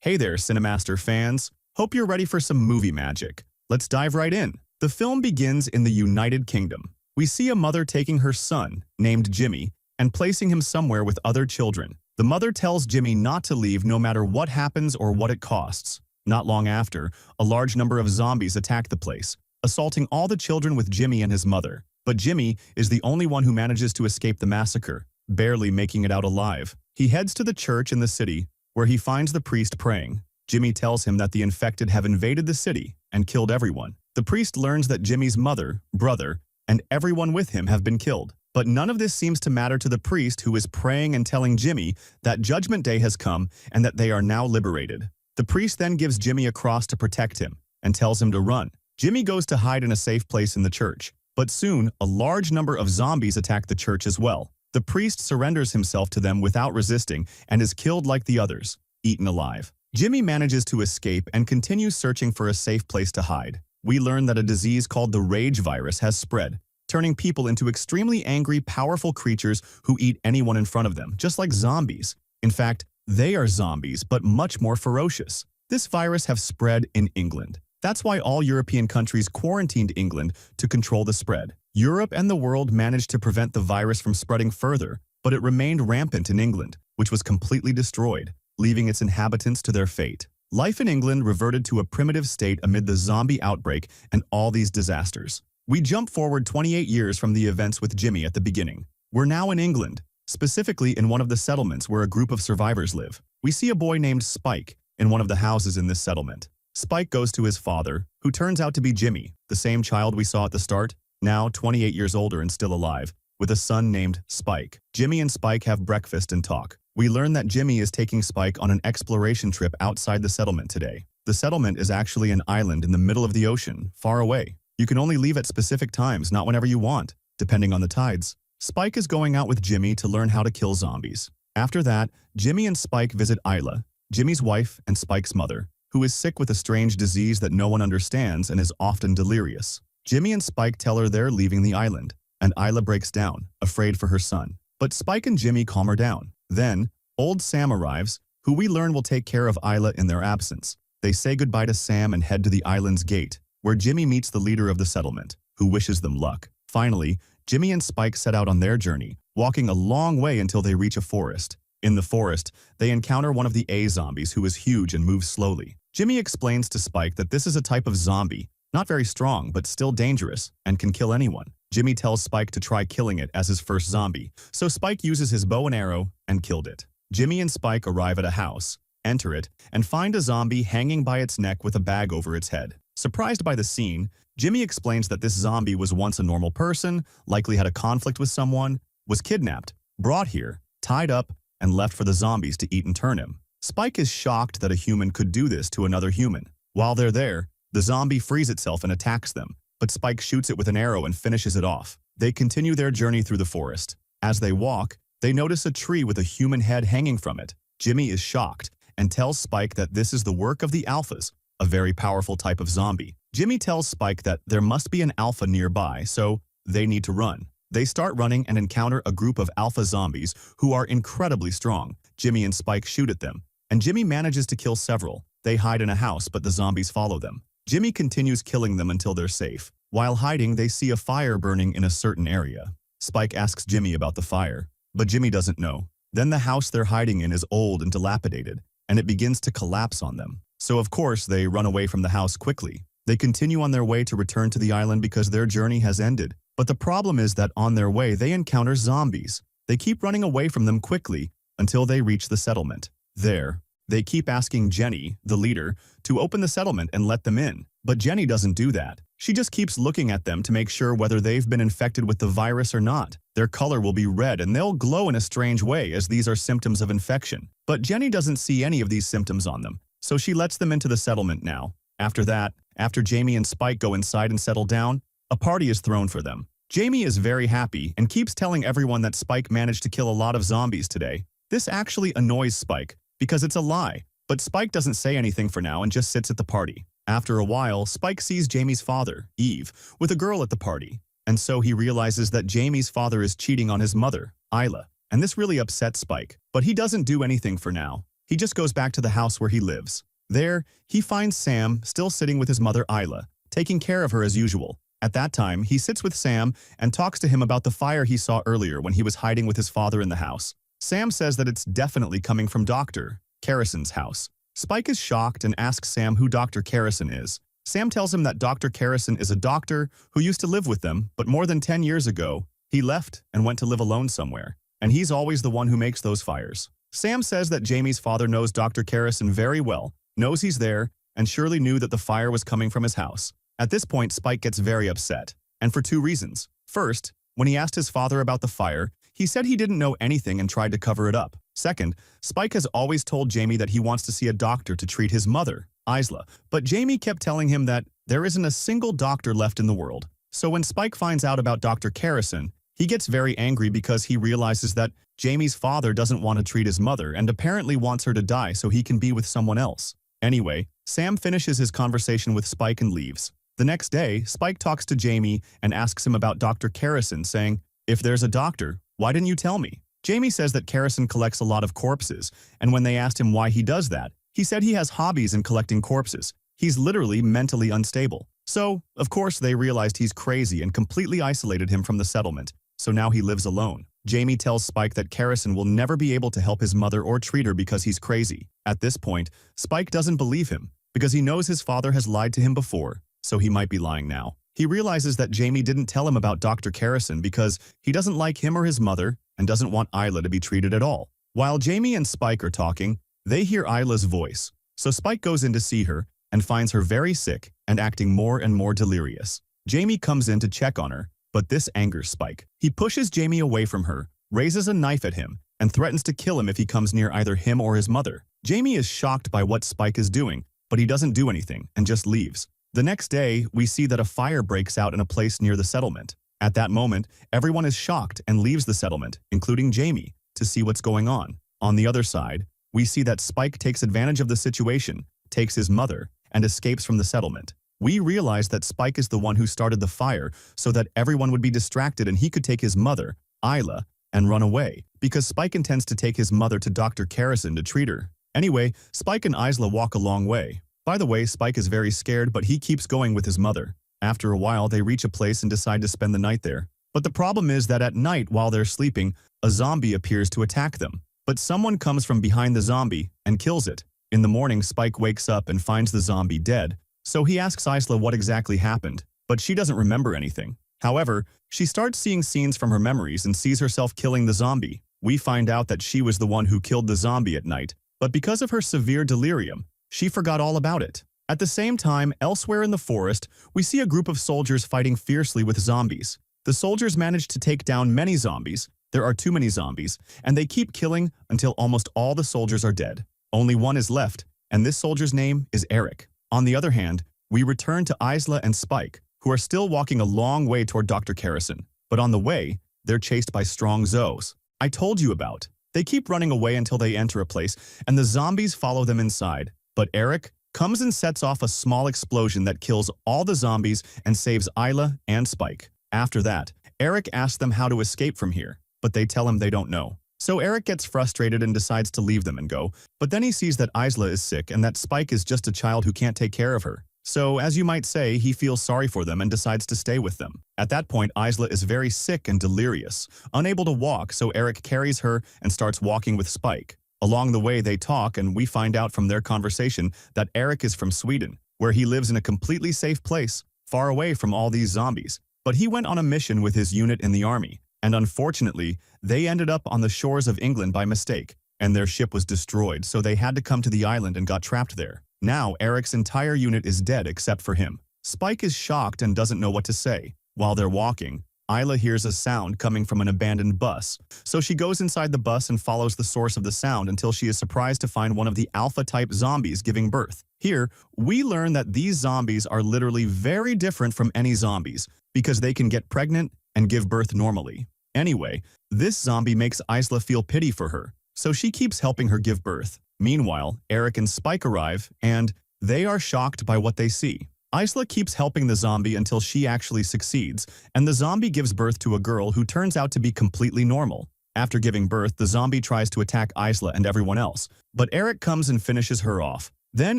Hey there, CENIMASTER fans. Hope you're ready for some movie magic. Let's dive right in. The film begins in the United Kingdom. We see a mother taking her son, named Jimmy, and placing him somewhere with other children. The mother tells Jimmy not to leave no matter what happens or what it costs. Not long after, a large number of zombies attack the place, assaulting all the children with Jimmy and his mother. But Jimmy is the only one who manages to escape the massacre, barely making it out alive. He heads to the church in the city, where he finds the priest praying. Jimmy tells him that the infected have invaded the city and killed everyone. The priest learns that Jimmy's mother, brother, and everyone with him have been killed. But none of this seems to matter to the priest, who is praying and telling Jimmy that Judgment Day has come and that they are now liberated. The priest then gives Jimmy a cross to protect him and tells him to run. Jimmy goes to hide in a safe place in the church, but soon a large number of zombies attack the church as well. The priest surrenders himself to them without resisting and is killed like the others, eaten alive. Jimmy manages to escape and continues searching for a safe place to hide. We learn that a disease called the rage virus has spread, turning people into extremely angry, powerful creatures who eat anyone in front of them, just like zombies. In fact, they are zombies, but much more ferocious. This virus has spread in England. That's why all European countries quarantined England to control the spread. Europe and the world managed to prevent the virus from spreading further, but it remained rampant in England, which was completely destroyed, leaving its inhabitants to their fate. Life in England reverted to a primitive state amid the zombie outbreak and all these disasters. We jump forward 28 years from the events with Jimmy at the beginning. We're now in England, specifically in one of the settlements where a group of survivors live. We see a boy named Spike in one of the houses in this settlement. Spike goes to his father, who turns out to be Jimmy, the same child we saw at the start, now 28 years older and still alive, with a son named Spike. Jimmy and Spike have breakfast and talk. We learn that Jimmy is taking Spike on an exploration trip outside the settlement today. The settlement is actually an island in the middle of the ocean, far away. You can only leave at specific times, not whenever you want, depending on the tides. Spike is going out with Jimmy to learn how to kill zombies. After that, Jimmy and Spike visit Isla, Jimmy's wife and Spike's mother, who is sick with a strange disease that no one understands and is often delirious. Jimmy and Spike tell her they're leaving the island, and Isla breaks down, afraid for her son. But Spike and Jimmy calm her down. Then, old Sam arrives, who we learn will take care of Isla in their absence. They say goodbye to Sam and head to the island's gate, where Jimmy meets the leader of the settlement, who wishes them luck. Finally, Jimmy and Spike set out on their journey, walking a long way until they reach a forest. In the forest, they encounter one of the A-zombies, who is huge and moves slowly. Jimmy explains to Spike that this is a type of zombie, not very strong but still dangerous, and can kill anyone. Jimmy tells Spike to try killing it as his first zombie, so Spike uses his bow and arrow and killed it. Jimmy and Spike arrive at a house, enter it, and find a zombie hanging by its neck with a bag over its head. Surprised by the scene, Jimmy explains that this zombie was once a normal person, likely had a conflict with someone, was kidnapped, brought here, tied up, and left for the zombies to eat and turn him. Spike is shocked that a human could do this to another human. While they're there, the zombie frees itself and attacks them, but Spike shoots it with an arrow and finishes it off. They continue their journey through the forest. As they walk, they notice a tree with a human head hanging from it. Jimmy is shocked and tells Spike that this is the work of the alphas, a very powerful type of zombie. Jimmy tells Spike that there must be an alpha nearby, so they need to run. They start running and encounter a group of alpha zombies who are incredibly strong. Jimmy and Spike shoot at them, and Jimmy manages to kill several. They hide in a house, but the zombies follow them. Jimmy continues killing them until they're safe. While hiding, they see a fire burning in a certain area. Spike asks Jimmy about the fire, but Jimmy doesn't know. Then the house they're hiding in is old and dilapidated, and it begins to collapse on them. So of course, they run away from the house quickly. They continue on their way to return to the island because their journey has ended. But the problem is that on their way, they encounter zombies. They keep running away from them quickly until they reach the settlement. There, they keep asking Jenny, the leader, to open the settlement and let them in. But Jenny doesn't do that. She just keeps looking at them to make sure whether they've been infected with the virus or not. Their color will be red and they'll glow in a strange way, as these are symptoms of infection. But Jenny doesn't see any of these symptoms on them, so she lets them into the settlement now. After that, after Jamie and Spike go inside and settle down, a party is thrown for them. Jamie is very happy and keeps telling everyone that Spike managed to kill a lot of zombies today. This actually annoys Spike, because it's a lie, but Spike doesn't say anything for now and just sits at the party. After a while, Spike sees Jamie's father, Eve, with a girl at the party, and so he realizes that Jamie's father is cheating on his mother, Isla, and this really upsets Spike, but he doesn't do anything for now. he just goes back to the house where he lives. There, he finds Sam still sitting with his mother Isla, taking care of her as usual. At that time, he sits with Sam and talks to him about the fire he saw earlier when he was hiding with his father in the house. Sam says that it's definitely coming from Dr. Carrison's house. Spike is shocked and asks Sam who Dr. Carrison is. Sam tells him that Dr. Carrison is a doctor who used to live with them, but more than 10 years ago, he left and went to live alone somewhere, and he's always the one who makes those fires. Sam says that Jamie's father knows Dr. Carrison very well, knows he's there, and surely knew that the fire was coming from his house. At this point, Spike gets very upset, and for two reasons. First, when he asked his father about the fire, he said he didn't know anything and tried to cover it up. Second, Spike has always told Jamie that he wants to see a doctor to treat his mother, Isla, but Jamie kept telling him that there isn't a single doctor left in the world. So when Spike finds out about Dr. Carrison, he gets very angry because he realizes that Jamie's father doesn't want to treat his mother and apparently wants her to die so he can be with someone else. Anyway, Sam finishes his conversation with Spike and leaves. The next day, Spike talks to Jamie and asks him about Dr. Carrison, saying, "If there's a doctor, why didn't you tell me?" Jamie says that Carrison collects a lot of corpses, and when they asked him why he does that, he said he has hobbies in collecting corpses. He's literally mentally unstable. So, of course, they realized he's crazy and completely isolated him from the settlement, so now he lives alone. Jamie tells Spike that Carrison will never be able to help his mother or treat her because he's crazy. At this point, Spike doesn't believe him, because he knows his father has lied to him before, so he might be lying now. He realizes that Jamie didn't tell him about Dr. Carrison because he doesn't like him or his mother and doesn't want Isla to be treated at all. While Jamie and Spike are talking, they hear Isla's voice, so Spike goes in to see her and finds her very sick and acting more and more delirious. Jamie comes in to check on her, but this angers Spike. He pushes Jamie away from her, raises a knife at him, and threatens to kill him if he comes near either him or his mother. Jamie is shocked by what Spike is doing, but he doesn't do anything and just leaves. The next day, we see that a fire breaks out in a place near the settlement. At that moment, everyone is shocked and leaves the settlement, including Jamie, to see what's going on. On the other side, we see that Spike takes advantage of the situation, takes his mother, and escapes from the settlement. We realize that Spike is the one who started the fire so that everyone would be distracted and he could take his mother, Isla, and run away, because Spike intends to take his mother to Dr. Carrison to treat her. Anyway, Spike and Isla walk a long way. By the way, Spike is very scared, but he keeps going with his mother. After a while, they reach a place and decide to spend the night there. But the problem is that at night, while they're sleeping, a zombie appears to attack them. But someone comes from behind the zombie and kills it. In the morning, Spike wakes up and finds the zombie dead, so he asks Isla what exactly happened, but she doesn't remember anything. However, she starts seeing scenes from her memories and sees herself killing the zombie. We find out that she was the one who killed the zombie at night, but because of her severe delirium, she forgot all about it. At the same time, elsewhere in the forest, we see a group of soldiers fighting fiercely with zombies. The soldiers manage to take down many zombies. There are too many zombies, and they keep killing until almost all the soldiers are dead. Only one is left, and this soldier's name is Eric. On the other hand, we return to Isla and Spike, who are still walking a long way toward Dr. Carrison. But on the way, they're chased by strong zoos I told you about. They keep running away until they enter a place, and the zombies follow them inside. But Eric comes and sets off a small explosion that kills all the zombies and saves Isla and Spike. After that, Eric asks them how to escape from here, but they tell him they don't know. So Eric gets frustrated and decides to leave them and go, but then he sees that Isla is sick and that Spike is just a child who can't take care of her. So, as you might say, he feels sorry for them and decides to stay with them. At that point, Isla is very sick and delirious, unable to walk, so Eric carries her and starts walking with Spike. Along the way, they talk, and we find out from their conversation that Eric is from Sweden, where he lives in a completely safe place, far away from all these zombies. But he went on a mission with his unit in the army, and unfortunately, they ended up on the shores of England by mistake, and their ship was destroyed, so they had to come to the island and got trapped there. Now, Eric's entire unit is dead except for him. Spike is shocked and doesn't know what to say. While they're walking, Isla hears a sound coming from an abandoned bus, so she goes inside the bus and follows the source of the sound until she is surprised to find one of the alpha-type zombies giving birth. Here, we learn that these zombies are literally very different from any zombies because they can get pregnant and give birth normally. Anyway, this zombie makes Isla feel pity for her, so she keeps helping her give birth. Meanwhile, Eric and Spike arrive, and they are shocked by what they see. Isla keeps helping the zombie until she actually succeeds, and the zombie gives birth to a girl who turns out to be completely normal. After giving birth, the zombie tries to attack Isla and everyone else, but Eric comes and finishes her off. Then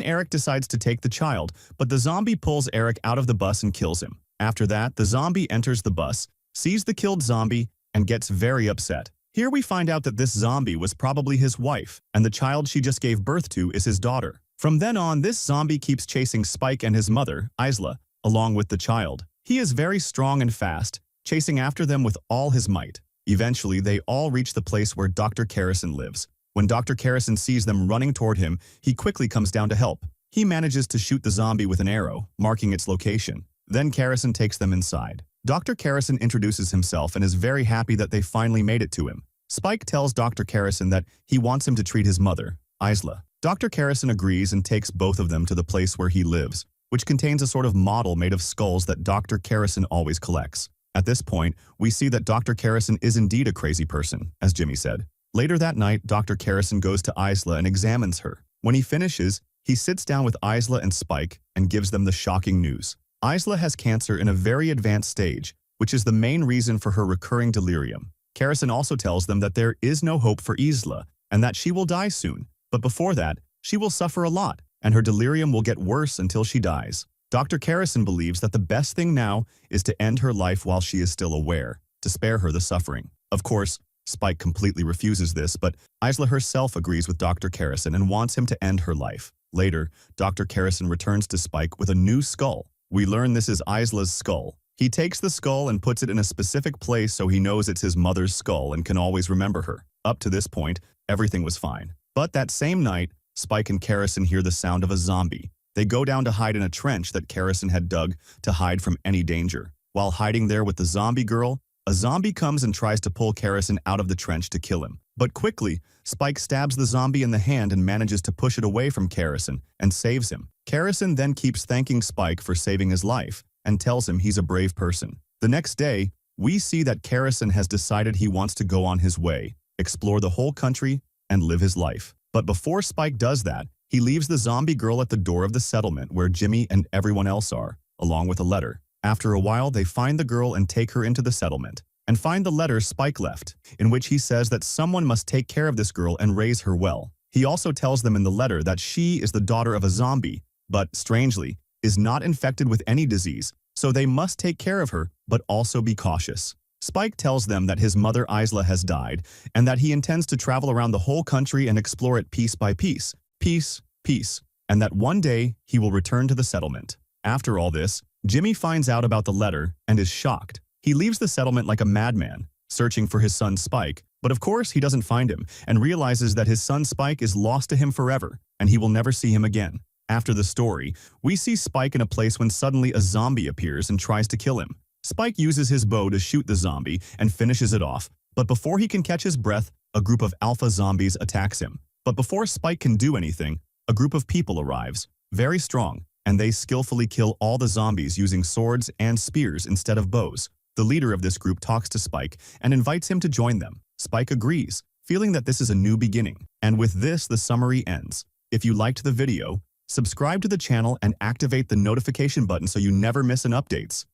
Eric decides to take the child, but the zombie pulls Eric out of the bus and kills him. After that, the zombie enters the bus, sees the killed zombie, and gets very upset. Here we find out that this zombie was probably his wife, and the child she just gave birth to is his daughter. From then on, this zombie keeps chasing Spike and his mother, Isla, along with the child. He is very strong and fast, chasing after them with all his might. Eventually, they all reach the place where Dr. Carrison lives. When Dr. Carrison sees them running toward him, he quickly comes down to help. He manages to shoot the zombie with an arrow, marking its location. Then Carrison takes them inside. Dr. Carrison introduces himself and is very happy that they finally made it to him. Spike tells Dr. Carrison that he wants him to treat his mother, Isla. Dr. Carrison agrees and takes both of them to the place where he lives, which contains a sort of model made of skulls that Dr. Carrison always collects. At this point, we see that Dr. Carrison is indeed a crazy person, as Jimmy said. Later that night, Dr. Carrison goes to Isla and examines her. When he finishes, he sits down with Isla and Spike and gives them the shocking news. Isla has cancer in a very advanced stage, which is the main reason for her recurring delirium. Carrison also tells them that there is no hope for Isla and that she will die soon, but before that, she will suffer a lot, and her delirium will get worse until she dies. Dr. Carrison believes that the best thing now is to end her life while she is still aware, to spare her the suffering. Of course, Spike completely refuses this, but Isla herself agrees with Dr. Carrison and wants him to end her life. Later, Dr. Carrison returns to Spike with a new skull. We learn this is Isla's skull. He takes the skull and puts it in a specific place so he knows it's his mother's skull and can always remember her. Up to this point, everything was fine. But that same night, Spike and Carrison hear the sound of a zombie. They go down to hide in a trench that Carrison had dug to hide from any danger. While hiding there with the zombie girl, a zombie comes and tries to pull Carrison out of the trench to kill him. But quickly, Spike stabs the zombie in the hand and manages to push it away from Carrison and saves him. Carrison then keeps thanking Spike for saving his life and tells him he's a brave person. The next day, we see that Carrison has decided he wants to go on his way, explore the whole country, and live his life. But before Spike does that, he leaves the zombie girl at the door of the settlement where Jimmy and everyone else are, along with a letter. After a while, they find the girl and take her into the settlement, and find the letter Spike left, in which he says that someone must take care of this girl and raise her well. He also tells them in the letter that she is the daughter of a zombie, but, strangely, is not infected with any disease, so they must take care of her, but also be cautious. Spike tells them that his mother Isla has died, and that he intends to travel around the whole country and explore it piece by piece. Peace, peace, and that one day he will return to the settlement. After all this, Jimmy finds out about the letter and is shocked. He leaves the settlement like a madman, searching for his son Spike, but of course he doesn't find him and realizes that his son Spike is lost to him forever and he will never see him again. After the story, we see Spike in a place when suddenly a zombie appears and tries to kill him. Spike uses his bow to shoot the zombie and finishes it off, but before he can catch his breath, a group of alpha zombies attacks him. But before Spike can do anything, a group of people arrives, very strong, and they skillfully kill all the zombies using swords and spears instead of bows. The leader of this group talks to Spike and invites him to join them. Spike agrees, feeling that this is a new beginning. And with this, the summary ends. If you liked the video, subscribe to the channel and activate the notification button so you never miss an updates.